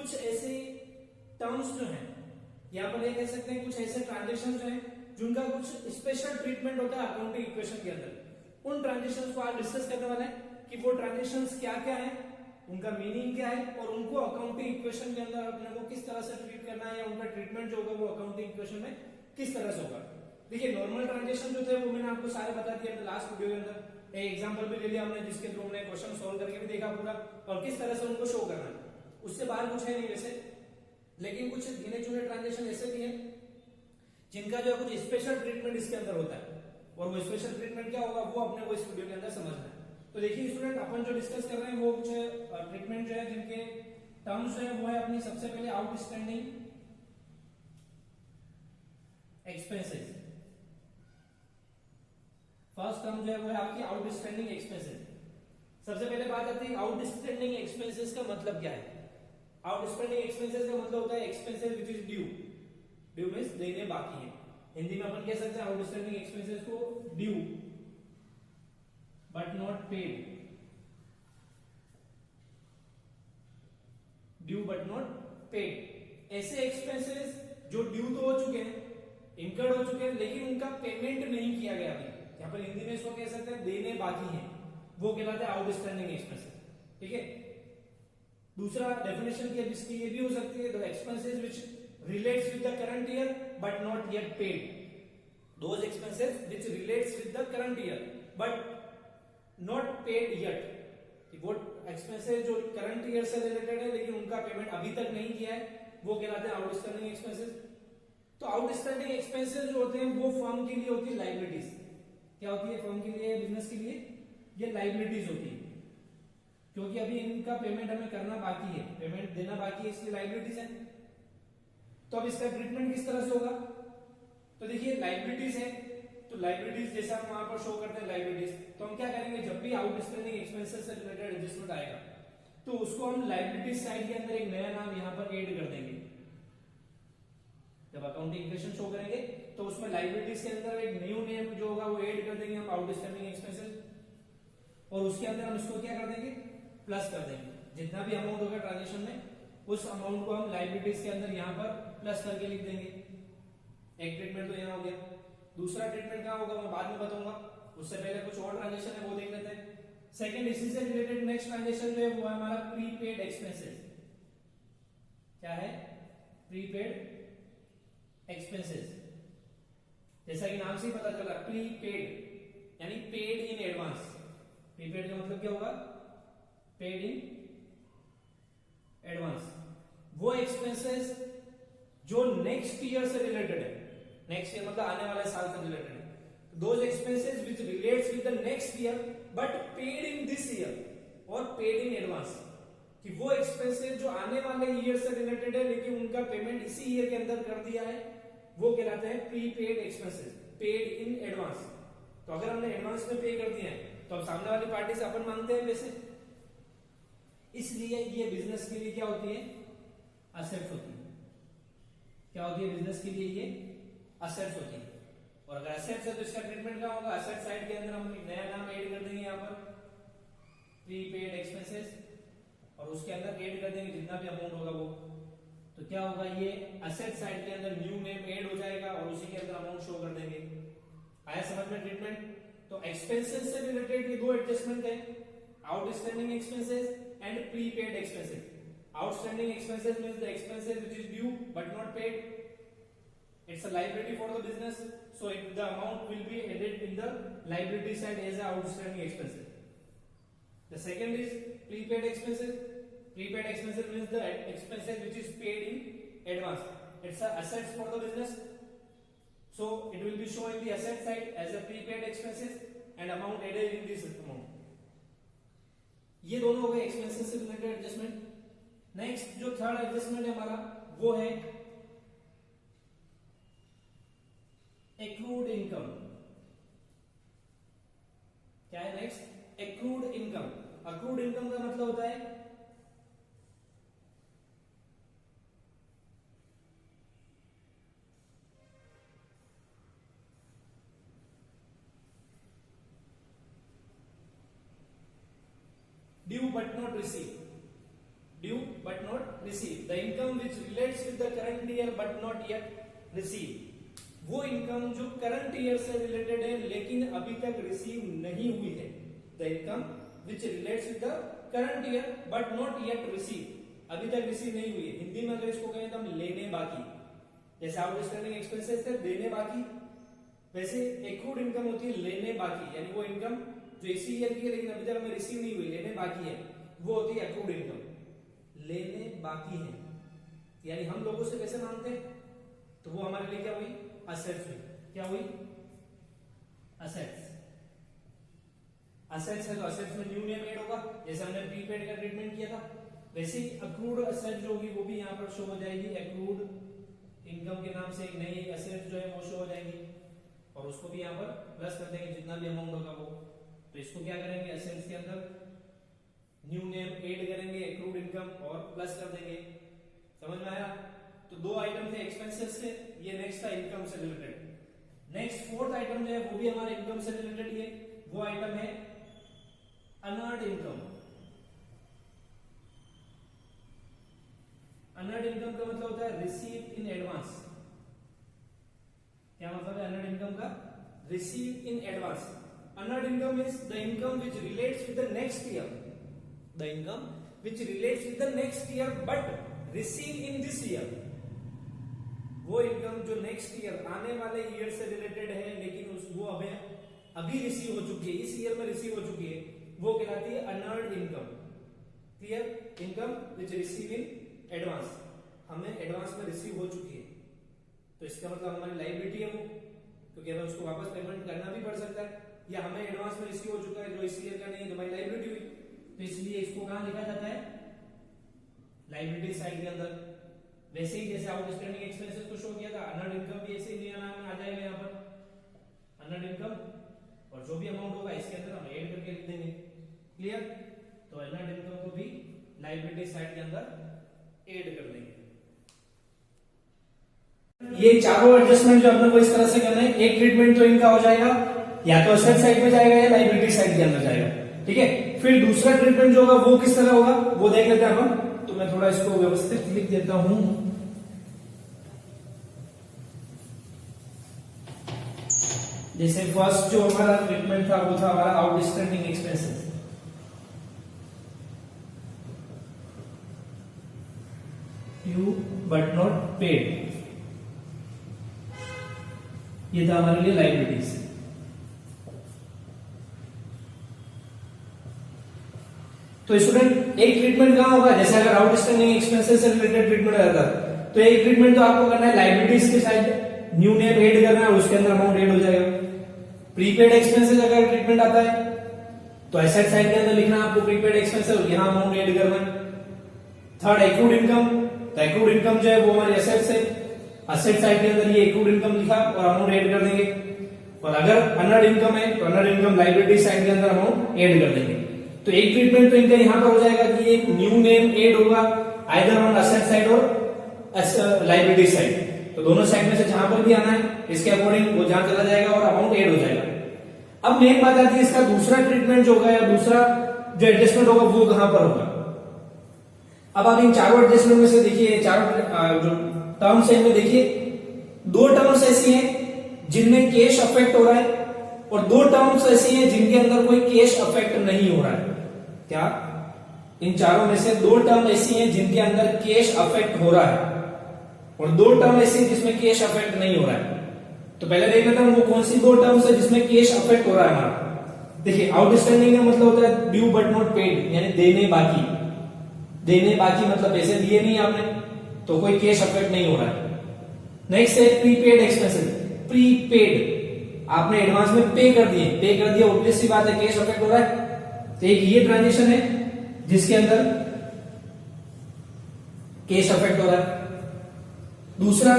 कुछ ऐसे टर्म्स जो हैं, यहाँ पर ये कह सकते हैं कुछ ऐसे ट्रांजेक्शन जो हैं जिनका कुछ स्पेशल ट्रीटमेंट होता है अकाउंटिंग इक्वेशन के अंदर। उन ट्रांजेक्शंस को आज डिस्कस करने वाले हैं कि वो ट्रांजेक्शंस क्या क्या है, उनका मीनिंग क्या है और उनको अकाउंटिंग इक्वेशन के अंदर अपने को किस तरह से ट्रीट करना है या उनका ट्रीटमेंट जो होगा वो अकाउंटिंग इक्वेशन में किस तरह से होगा। देखिए नॉर्मल ट्रांजेक्शन जो थे वो मैंने आपको सारे बता दिए अपने लास्ट वीडियो के अंदर। एक एग्जांपल भी ले लिया हमने जिसके थ्रू हमने क्वेश्चन सॉल्व करके भी देखा पूरा और किस तरह से उनको शो करना है। उससे बाहर कुछ है नहीं वैसे, लेकिन कुछ गिने चुने ट्रांजेक्शन ऐसे भी हैं जिनका जो है कुछ स्पेशल ट्रीटमेंट इसके अंदर होता है और वो स्पेशल ट्रीटमेंट क्या होगा वो अपने को इस वीडियो के अंदर समझना है। तो देखिए स्टूडेंट अपन जो डिस्कस कर रहे हैं वो कुछ ट्रीटमेंट जो है जिनके टर्म्स जो है वो है अपनी सबसे पहले आउटस्टैंडिंग एक्सपेंसेस। फर्स्ट टर्म जो है वो है आपकी आउटस्टैंडिंग एक्सपेंसेस। सबसे पहले बात आती है आउटस्टैंडिंग एक्सपेंसेस का मतलब क्या है। आउटस्टैंडिंग एक्सपेंसेस का मतलब होता है expenses which is due. Due means देने बाकी है। हिंदी में अपन कह सकते हैं आउटस्टैंडिंग एक्सपेंसेस को due but not paid, due but not paid. ऐसे एक्सपेंसेस जो ड्यू तो हो चुके हैं, इनकर्ड हो चुके हैं, लेकिन उनका पेमेंट नहीं किया गया अभी। यहां पर हिंदी में इसको कह सकते हैं देने बाकी हैं, वो कहलाते हैं आउटस्टैंडिंग एक्सपेंसेस। ठीक है। दूसरा डेफिनेशन क्या जिसकी ये भी हो सकती है, the expenses which relates with the current year but not yet paid. Those expenses which relates with the current year but not paid yet. वो एक्सपेंसेस जो करंट ईयर से रिलेटेड है लेकिन उनका पेमेंट अभी तक नहीं किया है वो कहलाते हैं आउटस्टैंडिंग एक्सपेंसेस। तो आउटस्टैंडिंग एक्सपेंसेस जो होते हैं वो फर्म के लिए होती है लाइबिलिटीज। क्या होती है फर्म के लिए, बिजनेस के लिए? ये लाइबिलिटीज होती है क्योंकि अभी इनका पेमेंट हमें करना बाकी है, पेमेंट देना बाकी है, इसलिए लाइबिलिटीज है। तो अब इसका ट्रीटमेंट किस तरह से होगा? तो देखिए लाइबिलिटीज है तो लाइबिलिटीज जैसा हम वहां पर शो करते हैं लाइबिलिटीज, तो हम क्या करेंगे जब भी आउटस्टैंडिंग एक्सपेंसेस से रिलेटेड एडजस्टमेंट आएगा तो उसको हम लाइबिलिटीज साइड के अंदर एक नया नाम यहां पर ऐड कर देंगे। जब अकाउंटिंग इक्वेशन शो करेंगे तो उसमें लाइबिलिटीज के अंदर एक न्यू नेम जो होगा वो ऐड कर देंगे हम आउटस्टैंडिंग एक्सपेंसेस और उसके अंदर हम इसको क्या कर देंगे प्लस कर देंगे। जितना भी अमाउंट होगा ट्रांजेक्शन में उस अमाउंट को हम लाइबिलिटीज के अंदर यहां पर प्लस करके लिख देंगे। एक ट्रीटमेंट तो यहां हो गया। दूसरा ट्रीटमेंट क्या होगा मैं बाद में बताऊंगा, उससे पहले कुछ और ट्रांजेक्शन है वो देख लेते हैं। सेकंड इसी से रिलेटेड नेक्स्ट ट्रांजेक्शन जो है वो है हमारा प्रीपेड एक्सपेंसेस। क्या है? Prepaid expenses. जैसा कि नाम से ही पता चला प्रीपेड यानी पेड इन एडवांस। प्रीपेड का मतलब क्या होगा? Paid in advance. वो एक्सपेंसेस जो नेक्स्ट ईयर से रिलेटेड है, नेक्स्ट ईयर मतलब आने वाले साल से रिलेटेड है। Those expenses which relates with the next year but paid in this year और पेड इन एडवांस। कि वो एक्सपेंसेस जो आने वाले ईयर से रिलेटेड है लेकिन उनका पेमेंट इसी ईयर के अंदर कर दिया है वो कहलाते हैं prepaid expenses, paid in advance. तो अगर हमने एडवांस में पे कर दिया है तो अब सामने वाली पार्टी से अपन मांगते हैं पैसे, इसलिए ये बिजनेस के लिए क्या होती है? असेट्स होती है। क्या होती है बिजनेस के लिए? ये असेट्स होती है। और अगर असेट्स है तो इसका ट्रीटमेंट क्या होगा? असेट साइड के अंदर हम एक नया नाम ऐड कर देंगे यहां पर प्रीपेड एक्सपेंसेस और उसके अंदर ऐड कर देंगे जितना भी अमाउंट होगा वो। तो क्या होगा? ये असेट साइड के अंदर न्यू नेम ऐड हो जाएगा और उसी के अंदर अमाउंट शो कर देंगे। आया समझ में ट्रीटमेंट? तो एक्सपेंसेस से रिलेटेड ये दो एडजस्टमेंट है, outstanding expenses and prepaid expenses. Outstanding expenses means the expenses which is due but not paid. It's a liability for the business, so the amount will be added in the liability side as a outstanding expenses. The second is prepaid expenses. Prepaid expenses means the expenses which is paid in advance. It's a assets for the business, so it will be shown in the asset side as a prepaid expenses and amount added in this amount. ये दोनों हो गए expenses से related adjustment. Next जो third adjustment है हमारा वो है एक्रूड इनकम। क्या है next? Accrued income. Accrued income का मतलब होता है due but not receive. Due but not receive, the income which relates with the current year but not yet receive, वो इनकम जो करंट ईयर से रिलेटेड है लेकिन अभी तक रिसीव नहीं हुई है, the income which relates with the current year but not yet receive, अभी तक रिसीव नहीं हुई है। हिंदी में अगर इसको कहें तो हम लेने बाकी, जैसे आउटस्टैंडिंग एक्सपेंसेस थे देने बाकी, वैसे एक्रूड इनकम होती है लेने बाकी, यानी वो इनकम जो इसी ईयर की है लेकिन अभी तक हमें रिसीव नहीं हुई, लेने बाकी है, वो होती है एक्रूड इनकम, लेने बाकी है। यानी हम लोगों से पैसे मांगते हैं तो वो हमारे लिए क्या हुई, असेट्स हुई, क्या हुई, असेट्स। असेट्स है तो असेट्स में न्यू नेम ऐड होगा, जैसे हमने प्रीपेड का ट्रीटमेंट किया था, वैसे ही अक्रूड असेट जो होगी वो भी यहाँ पर शो हो जाएगी, एक्रूड इनकम के नाम से एक नई असेट जो है वो शो हो जाएगी, और उसको भी यहाँ पर प्लस कर देंगे जितना भी अमाउंट होगा वो। तो इसको क्या करेंगे, असेट्स के अंदर न्यू नेम ऐड करेंगे, एक्रूड इनकम और प्लस कर देंगे। समझ में आया? तो दो आइटम थे एक्सपेंसेस के, ये नेक्स्ट था इनकम से रिलेटेड। नेक्स्ट फोर्थ आइटम जो है वो भी हमारे इनकम से रिलेटेड ही है, वो आइटम है अनअर्न्ड इनकम। अनअर्न्ड इनकम का मतलब होता है रिसीव इन एडवांस। क्या मतलब है अनअर्न्ड इनकम का? Receive in advance. Unearned income is the income which relates with the next year, the income which relates with the next year but receive in this year. वो income जो next year आने वाले year से related है लेकिन वो अभी receive हो चुकी है, इस ईयर में रिसीव हो चुकी है, वो कहलाती है unearned income. Clear? Income which receive in advance, हमें एडवांस में रिसीव हो चुकी है, तो इसका मतलब हमारी लायबिलिटी है वो, क्योंकि हमें उसको वापस पेमेंट करना भी पड़ सकता है, या हमें एडवांस में रिसीव हो चुका है जो इस ईयर का नहीं है तो हमारी लायबिलिटी हुई, तो इसलिए इसको कहां लिखा जाता है, लायबिलिटी साइड के अंदर। वैसे ही जैसे आउटस्टैंडिंग एक्सपेंसेस को शो किया था, अनअर्न्ड इनकम भी ऐसे ही नाम में आ जाएगा यहाँ पर अनअर्न्ड इनकम, और जो भी अमाउंट होगा इसके अंदर हम ऐड करके लिख देंगे। क्लियर? तो अनअर्न्ड इनकम को भी लायबिलिटी साइड के अंदर ऐड कर देंगे। ये चारों एडजस्टमेंट जो अपने को इस तरह से करना है, एक ट्रीटमेंट तो इनका हो जाएगा या तो असेट साइड में जाएगा या लायबिलिटी साइड के अंदर जाएगा। ठीक है, फिर दूसरा ट्रीटमेंट जो होगा वो किस तरह होगा वो देख लेते हैं हम। तो मैं थोड़ा इसको व्यवस्थित लिख देता हूं। जैसे फर्स्ट जो हमारा ट्रीटमेंट था वो था हमारा outstanding expenses. Due but not paid, ये था हमारे लिए लायबिलिटीज। तो स्टूडेंट एक ट्रीटमेंट कहां होगा, जैसे अगर आउटस्टैंडिंग एक्सपेंसेस से रिलेटेड ट्रीटमेंट रहता तो एक ट्रीटमेंट तो आपको करना है लायबिलिटीज के साइड, न्यू नेम ऐड करना है, उसके अंदर अमाउंट ऐड हो जाएगा। प्रीपेड एक्सपेंसेस अगर ट्रीटमेंट आता है तो एसेट साइड के अंदर लिखना आपको प्रीपेड एक्सपेंसेस, यहां अमाउंट ऐड करना है। थर्ड एक्रूड इनकम, तो एक्रूड इनकम जो है वो हमारी एसेट्स है, असेट साइड के अंदर ये एक्रूड इनकम लिखा और अमाउंट ऐड कर देंगे। और अगर अनअर्न्ड इनकम है तो अनअर्न्ड इनकम लायबिलिटी साइड के अंदर अमाउंट ऐड कर देंगे। तो एक ट्रीटमेंट तो इनका यहां पर हो जाएगा कि एक न्यू नेम ऐड होगा आइदर ऑन असेट साइड और लायबिलिटी साइड, तो दोनों साइड में से जहां पर भी आना है इसके अकॉर्डिंग वो जहां चला जाएगा और अमाउंट ऐड हो जाएगा। अब मेन बात आती है इसका दूसरा ट्रीटमेंट जो होगा या दूसरा जो एडजस्टमेंट होगा वो कहां पर होगा। अब आप इन चारों एडजस्टमेंट में से देखिए, चारों जो टर्म्स है इनमें देखिए, दो टर्म्स ऐसी हैं जिनमें कैश अफेक्ट हो रहा है और दो टर्म्स ऐसी हैं जिनके अंदर कोई कैश अफेक्ट नहीं हो रहा है। क्या? इन चारों में से दो टर्म ऐसी हैं जिनके अंदर कैश अफेक्ट हो रहा है और दो टर्म ऐसी हैं जिसमें कैश अफेक्ट नहीं हो रहा है। तो पहले देख लेते हैं वो कौन सी दो टर्म्स है जिसमें कैश अफेक्ट हो रहा है हमारा। देखिए, आउटस्टैंडिंग का मतलब होता है ड्यू बट नॉट पेड, यानी देने बाकी। देने बाकी मतलब पैसे दिए नहीं आपने तो कोई कैश अफेक्ट नहीं हो रहा है। नेक्स्ट है प्रीपेड एक्सपेंसेस। प्रीपेड आपने एडवांस में पे कर दिया, ऑब्वियस सी बात है कैश अफेक्ट हो रहा है। तो एक ये ट्रांजेक्शन है जिसके अंदर कैश अफेक्ट हो रहा है। दूसरा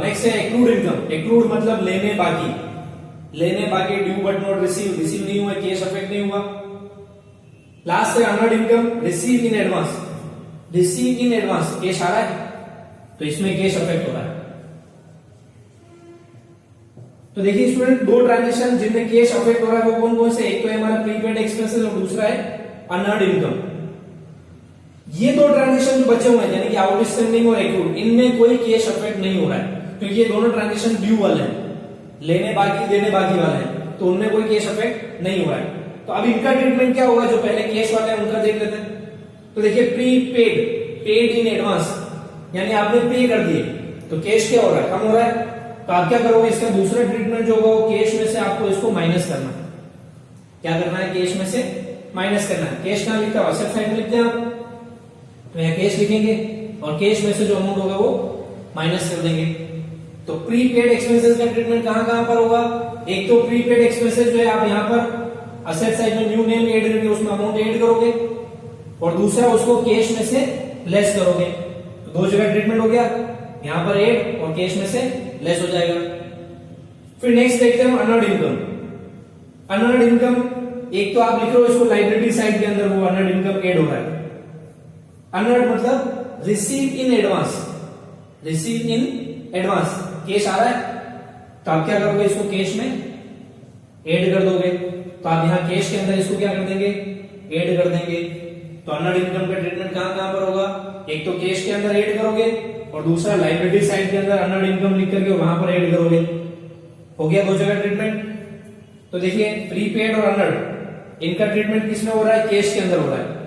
नेक्स्ट है एक्रूड इनकम। एक्रूड मतलब लेने बाकी, ड्यू बट नॉट रिसीव नहीं हुआ, कैश अफेक्ट नहीं हुआ। लास्ट है unearned income, receive in advance cash आ रहा है तो इसमें कैश अफेक्ट हो रहा है। तो देखिए स्टूडेंट, दो ट्रांजेक्शन जिनमें कैश अफेक्ट हो रहा है वो कौन कौन से, एक तो है हमारा प्रीपेड एक्सपेंसेस और दूसरा है अनअर्न्ड इनकम। ये दो ट्रांजेक्शन जो बचे हुए हैं यानी कि आउटस्टैंडिंग और एक्रूड, इनमें कोई कैश अफेक्ट नहीं हो रहा है क्योंकि ये दोनों ट्रांजेक्शन ड्यू वाले हैं, लेने बाकी देने बाकी वाले हैं, तो उनमें कोई कैश अफेक्ट नहीं हो रहा है। तो अब इनका ट्रीटमेंट क्या होगा, जो पहले कैश वाले हैं उनका देख लेते हैं। तो देखिए pre paid, paid in advance, यानी आपने पे कर दिए तो कैश क्या हो रहा है, कम हो रहा है। तो आप क्या करोगे, इसका दूसरा ट्रीटमेंट जो होगा वो कैश में से आपको इसको माइनस करना है। क्या करना है, कैश में से माइनस करना है। कैश कहां लिखता है, असेट साइड में लिखते हैं आप, तो यहाँ कैश लिखेंगे और कैश में से जो अमाउंट होगा वो माइनस कर देंगे। तो प्रीपेड एक्सपेंसेस का ट्रीटमेंट कहां कहां पर होगा, एक तो प्रीपेड एक्सपेंसेस जो है आप यहाँ पर असेट साइड में न्यू नेम ऐड करके उसमें अमाउंट ऐड करोगे और दूसरा उसको कैश में से लेस करोगे। तो दो जगह ट्रीटमेंट हो गया, यहाँ पर ऐड और कैश में से लेस हो जाएगा। फिर नेक्स्ट देखते हैं अनअर्न्ड इनकम। अनअर्न्ड इनकम, एक तो आप लिख रहे हो इसको लाइबिलिटी साइड के अंदर वो अनअर्न्ड इनकम ऐड हो रहा है। अनअर्न्ड मतलब receive in advance, receive in advance, cash आ रहा है तो आप क्या करोगे, इसको कैश में ऐड कर दोगे। तो आप यहाँ कैश के अंदर इसको क्या कर देंगे, ऐड कर देंगे। तो अनअर्न्ड इनकम का ट्रीटमेंट कहां कहां पर होगा, एक तो कैश के अंदर ऐड करोगे और दूसरा लाइबिलिटी साइड के अंदर अनअर्न्ड इनकम लिख करके वहां पर ऐड करोगे। हो गया दो जगह ट्रीटमेंट। तो देखिए प्रीपेड और अनअर्न्ड, इनका ट्रीटमेंट किसमें हो रहा है, कैश के अंदर हो रहा है।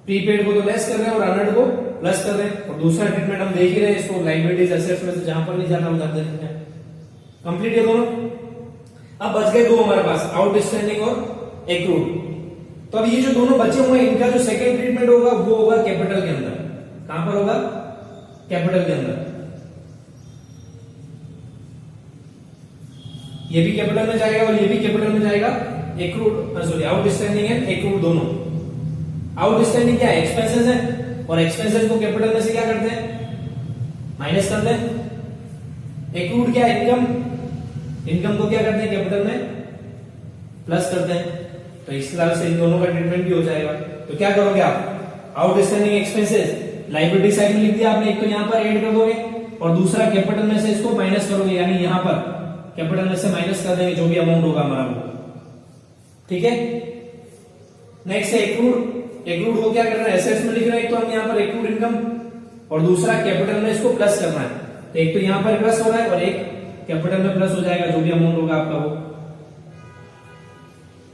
प्रीपेड को तो लेस कर रहे हैं और अनअर्न्ड को प्लस कर रहे हैं। और दूसरा ट्रीटमेंट हम देख ही रहे हैं, इसको लाइबिलिटीज एसेट्स में से जहां पर नहीं जाना उधर देते हैं। कंप्लीट है दोनों। अब बच गए दो हमारे पास, आउटस्टैंडिंग और एक्रूड। तो अब ये जो दोनों बचे हुए हैं इनका जो सेकंड ट्रीटमेंट होगा वो होगा कैपिटल के अंदर। कहां पर होगा, कैपिटल के अंदर। ये भी कैपिटल में जाएगा और ये भी कैपिटल में जाएगा। Accrued sorry outstanding and accrued दोनों। आउटस्टैंडिंग क्या है, एक्सपेंसेस है और एक्सपेंसेस को कैपिटल में से क्या करते हैं, माइनस करते हैं। एक्रूड क्या है, इनकम, इनकम को क्या करते हैं, कैपिटल में प्लस करते हैं। तो इस तरह से इन दोनों का ट्रीटमेंट भी हो जाएगा। तो क्या करोगे आप, आउटस्टैंडिंग एक्सपेंसेस लाइबिलिटी साइड में लिख दिया आपने, एक तो यहां पर ऐड कर दोगे और दूसरा कैपिटल में से इसको माइनस करोगे, यानी यहां पर कैपिटल में से माइनस कर देंगे जो भी अमाउंट होगा हमारा वो। ठीक है। नेक्स्ट है एक्रूड। एक्रूड को क्या करना है, एसेट्स में लिख रहे हैं, एक तो हम यहाँ पर एक्रूड इनकम और दूसरा कैपिटल में इसको प्लस करना है। तो एक तो यहाँ पर प्लस हो रहा है और एक कैपिटल में प्लस हो जाएगा जो भी अमाउंट होगा आपका वो।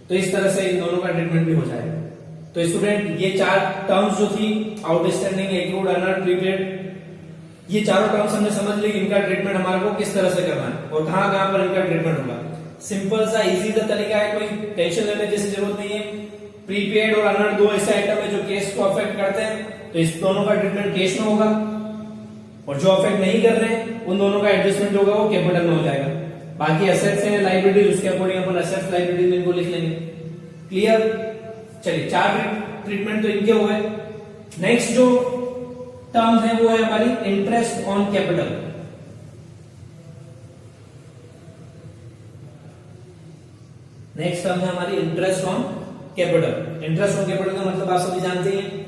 तो इस तरह से इन दोनों का ट्रीटमेंट भी हो जाएगा। तो स्टूडेंट ये चार टर्म्स जो थी, आउटस्टैंडिंग, एक्रूड, अनअर्न्ड, प्रीपेड, ये चारों टर्म्स हमने समझ ली इनका ट्रीटमेंट हमारे को किस तरह से करना है और कहां कहां पर इनका ट्रीटमेंट होगा। सिंपल सा इजी सा तरीका है, कोई टेंशन लेने जैसी जरूरत नहीं है। प्रीपेड और अनअर्न्ड दो ऐसे आइटम है जो कैश को अफेक्ट करते हैं, तो इस दोनों का ट्रीटमेंट कैश में होगा और जो अफेक्ट नहीं कर रहे हैं उन दोनों का एडजस्टमेंट होगा वो कैपिटल में हो जाएगा। बाकी एसेट्स हैं, लाइबिलिटीज, उसके अकॉर्डिंग अपन एसेट्स लाइबिलिटीज इनको लिख लेंगे। क्लियर। चलिए चार ट्रीटमेंट तो इनके हो गए। नेक्स्ट जो टर्म्स है वो है हमारी interest on capital. Next term है हमारी interest on capital. Interest on capital का मतलब आप सभी जानते हैं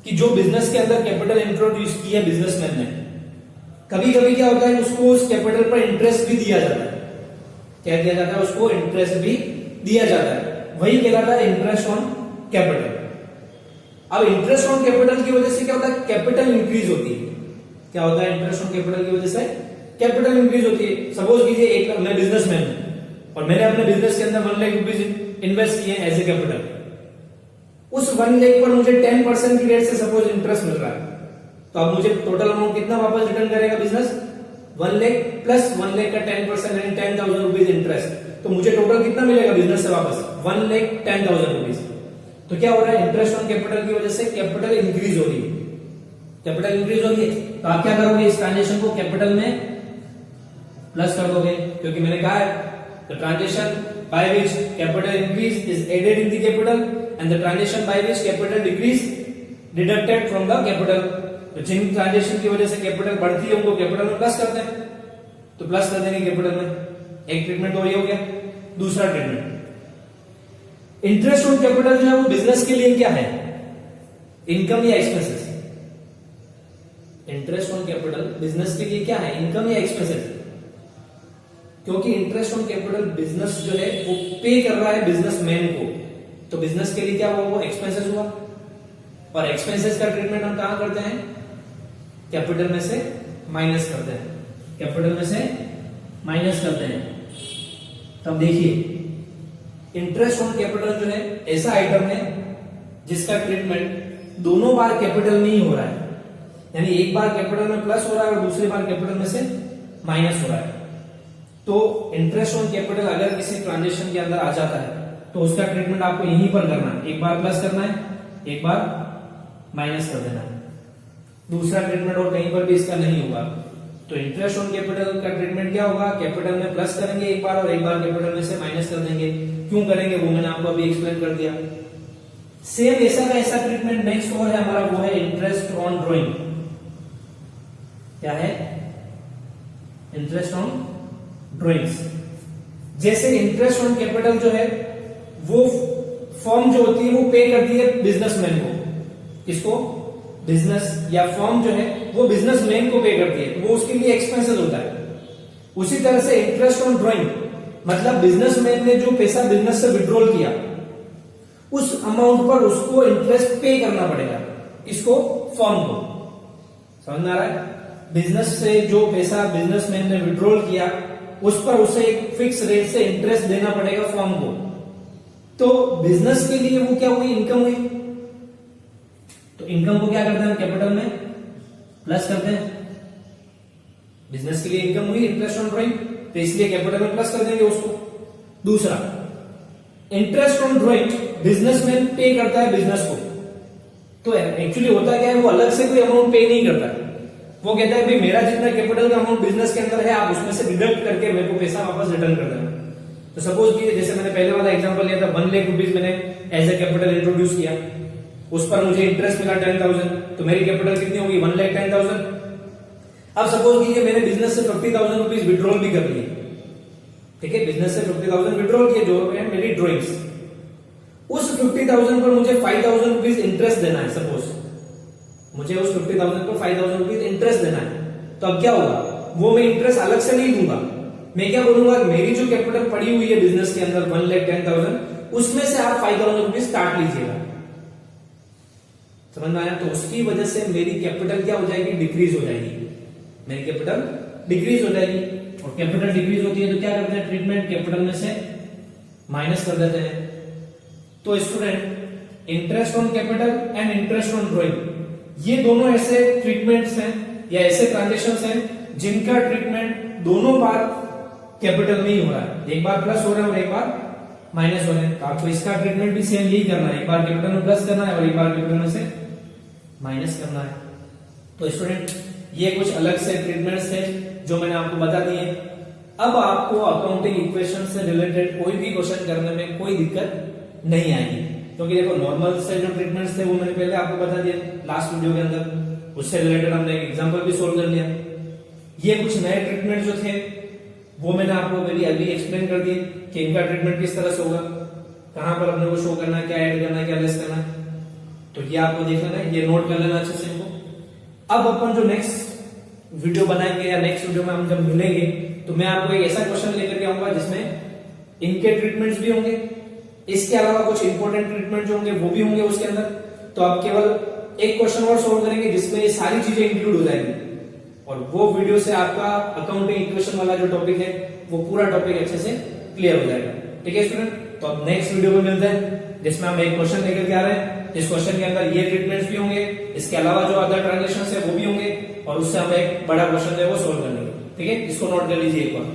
कि जो बिजनेस के अंदर कैपिटल इंट्रोड्यूस किया बिजनेसमैन ने, कभी कभी क्या होता है उसको उस कैपिटल पर इंटरेस्ट भी दिया जाता है। क्या दिया जाता है, उसको इंटरेस्ट भी दिया जाता है, वही कहलाता है इंटरेस्ट ऑन कैपिटल। अब इंटरेस्ट ऑन कैपिटल की वजह से क्या होता है, कैपिटल इंक्रीज होती है। क्या होता है, इंटरेस्ट ऑन कैपिटल की वजह से कैपिटल इंक्रीज होती है। सपोज कीजिए एक मैं बिजनेसमैन हूं और मैंने अपने बिजनेस के अंदर 1 लाख रुपीज इन्वेस्ट किए एज ए कैपिटल। उस 1 लाख पर मुझे 10% की रेट से सपोज इंटरेस्ट मिल रहा है, तो अब मुझे टोटल अमाउंट कितना वापस रिटर्न करेगा बिजनेस, 1 लाख प्लस 1 लाख का 10% यानी 10,000 रुपीज इंटरेस्ट। तो मुझे टोटल कितना मिलेगा बिजनेस से वापस, 1,10,000 रुपीज। तो क्या हो रहा है, इंटरेस्ट ऑन कैपिटल की वजह से कैपिटल इंक्रीज हो रही है। कैपिटल इंक्रीज हो रही है तो आप क्या करोगे, इस ट्रांजेक्शन को कैपिटल में प्लस कर दोगे, क्योंकि मैंने कहा है the transaction by which capital increase is added in the capital and the transaction by which capital decrease deducted from the capital. तो जिन ट्रांजेक्शन की वजह से कैपिटल बढ़ती है उनको कैपिटल में प्लस करते हैं, तो प्लस कर देंगे कैपिटल में। एक ट्रीटमेंट तो ये हो गया। दूसरा ट्रीटमेंट इंटरेस्ट ऑन कैपिटल जो है वो बिजनेस के लिए क्या है, इनकम या expenses. Interest on capital business के लिए क्या है, इनकम या एक्सपेंसेस। क्योंकि इंटरेस्ट ऑन कैपिटल बिजनेस जो है वो पे कर रहा है बिजनेसमैन को, तो बिजनेस के लिए क्या हुआ, वो एक्सपेंसेस हुआ। और एक्सपेंसेस का ट्रीटमेंट हम कहां करते हैं? कैपिटल में से माइनस करते हैं, कैपिटल में से माइनस करते हैं। तब देखिए इंटरेस्ट ऑन कैपिटल जो है ऐसा आइटम है जिसका ट्रीटमेंट दोनों बार कैपिटल में ही हो रहा है, यानी एक बार कैपिटल में प्लस हो रहा है और दूसरी बार कैपिटल में से माइनस हो रहा है। तो इंटरेस्ट ऑन कैपिटल अगर किसी ट्रांजेक्शन के अंदर आ जाता है तो उसका ट्रीटमेंट आपको यहीं पर करना है, एक बार प्लस करना है, एक बार माइनस कर देना है। दूसरा ट्रीटमेंट और कहीं पर भी इसका नहीं होगा। तो इंटरेस्ट ऑन कैपिटल का ट्रीटमेंट क्या होगा? कैपिटल में प्लस करेंगे एक बार और एक बार कैपिटल में से माइनस कर देंगे। क्यों करेंगे वो मैंने आपको अभी एक्सप्लेन कर दिया। सेम ऐसा का ऐसा ट्रीटमेंट नेक्स्ट और है हमारा, वो है इंटरेस्ट ऑन ड्रॉइंग। क्या है? Interest on drawings. जैसे इंटरेस्ट ऑन कैपिटल जो है वो फर्म जो होती है वो पे करती है बिजनेसमैन को। किसको? बिजनेस या फर्म जो है वो बिजनेसमैन को पे करती है, तो वो उसके लिए एक्सपेंसेस होता है। उसी तरह से इंटरेस्ट ऑन ड्रॉइंग मतलब बिजनेसमैन ने जो पैसा बिजनेस से विड्रॉल किया उस अमाउंट पर उसको इंटरेस्ट पे करना पड़ेगा। इसको? फर्म को। समझ में आ रहा है? बिजनेस से जो पैसा बिजनेसमैन ने विड्रॉल किया उस पर उसे एक फिक्स रेट से इंटरेस्ट देना पड़ेगा फर्म को। तो बिजनेस के लिए वो क्या हुई? इनकम हुई। तो इनकम को क्या करते हैं? कैपिटल में प्लस करते हैं। बिजनेस के लिए इनकम हुई इंटरेस्ट ऑन ड्रॉइंग, तो इसलिए कैपिटल में प्लस कर देंगे उसको। दूसरा, इंटरेस्ट ऑन ड्रॉइंग बिजनेसमैन पे करता है बिजनेस को। तो एक्चुअली होता क्या है, वो अलग से कोई अमाउंट पे नहीं करता है। वो कहता है भाई मेरा जितना कैपिटल का अमाउंट बिजनेस के अंदर है आप उसमें से डिडक्ट करके मेरे को पैसा वापस रिटर्न कर देना। तो सपोज कि जैसे मैंने पहले वाला एग्जांपल लिया था, 1 लाख रुपीज मैंने एज ए कैपिटल इंट्रोड्यूस किया, उस पर मुझे इंटरेस्ट मिला 10,000, तो मेरी कैपिटल कितनी होगी? 1,10,000। अब सपोज कीजिए मैंने बिजनेस से 50,000 रुपीज विड्रॉल भी कर लिए। ठीक है, बिजनेस से 50,000 विड्रॉल किए जो है मेरी ड्रॉइंग्स। उस 50,000 पर मुझे 5,000 रुपीज इंटरेस्ट देना है। सपोज मुझे उस 50,000 पर 5,000 रुपीज इंटरेस्ट देना है, तो अब क्या होगा? वो मैं इंटरेस्ट अलग से नहीं दूंगा। मैं क्या बोलूंगा? मेरी जो कैपिटल पड़ी हुई है बिजनेस के अंदर 1,10,000, उसमें से आप 5,000 रुपीज काट लीजिएगा। समझ में आया? तो उसकी वजह से मेरी कैपिटल क्या हो जाएगी? डिक्रीज हो जाएगी। मेरी कैपिटल डिक्रीज हो जाएगी, और कैपिटल डिक्रीज होती है तो क्या करते हैं? ट्रीटमेंट कैपिटल में से माइनस कर देते हैं। तो student, interest on capital and interest on drawing ये दोनों ऐसे ट्रीटमेंट्स हैं या ऐसे ट्रांजेक्शंस हैं जिनका ट्रीटमेंट दोनों बार कैपिटल में ही हो रहा है। एक बार प्लस हो रहा है और एक बार माइनस हो रहा है। तो आपको इसका ट्रीटमेंट भी सेम यही करना है, एक बार कैपिटल में प्लस करना है और एक बार कैपिटल में से माइनस करना है। तो स्टूडेंट, ये कुछ अलग से ट्रीटमेंट्स थे जो मैंने आपको बता दिए। अब आपको अकाउंटिंग इक्वेशन से रिलेटेड कोई भी क्वेश्चन करने में कोई दिक्कत नहीं आएगी, क्योंकि देखो नॉर्मल से जो ट्रीटमेंट्स थे वो मैंने पहले आपको बता दिया लास्ट वीडियो के अंदर, उससे रिलेटेड हमने एक एग्जांपल भी सोल्व कर लिया। ये कुछ नए ट्रीटमेंट जो थे वो मैंने आपको अभी एक्सप्लेन कर दिए कि इनका ट्रीटमेंट किस तरह से होगा, कहां पर अपने को शो करना है, क्या ऐड करना है, क्या लेस करना है। तो ये आपको देख लेना है, ये नोट कर लेना अच्छे से इनको। अब अपन जो नेक्स्ट वीडियो बनाएंगे या नेक्स्ट वीडियो में हम जब मिलेंगे तो मैं आपको एक ऐसा क्वेश्चन लेकर के आऊंगा जिसमें इनके ट्रीटमेंट्स भी होंगे, इसके अलावा कुछ इंपॉर्टेंट ट्रीटमेंट जो होंगे वो भी होंगे उसके अंदर। तो आप केवल एक क्वेश्चन और सोल्व करेंगे जिसमें ये सारी चीजें इंक्लूड हो जाएंगी, और वो वीडियो से आपका अकाउंटिंग इक्वेशन वाला जो टॉपिक है वो पूरा टॉपिक अच्छे से क्लियर हो जाएगा। ठीक है स्टूडेंट, तो अब नेक्स्ट वीडियो में मिलते हैं जिसमें हम एक क्वेश्चन लेकर के आ रहे हैं। इस क्वेश्चन के अंदर ये ट्रीटमेंट्स भी होंगे, इसके अलावा जो अदर ट्रांजेक्शंस है वो भी होंगे, और उससे हम एक बड़ा क्वेश्चन है वो सोल्व कर लेंगे। ठीक है, इसको नोट कर लीजिए एक बार।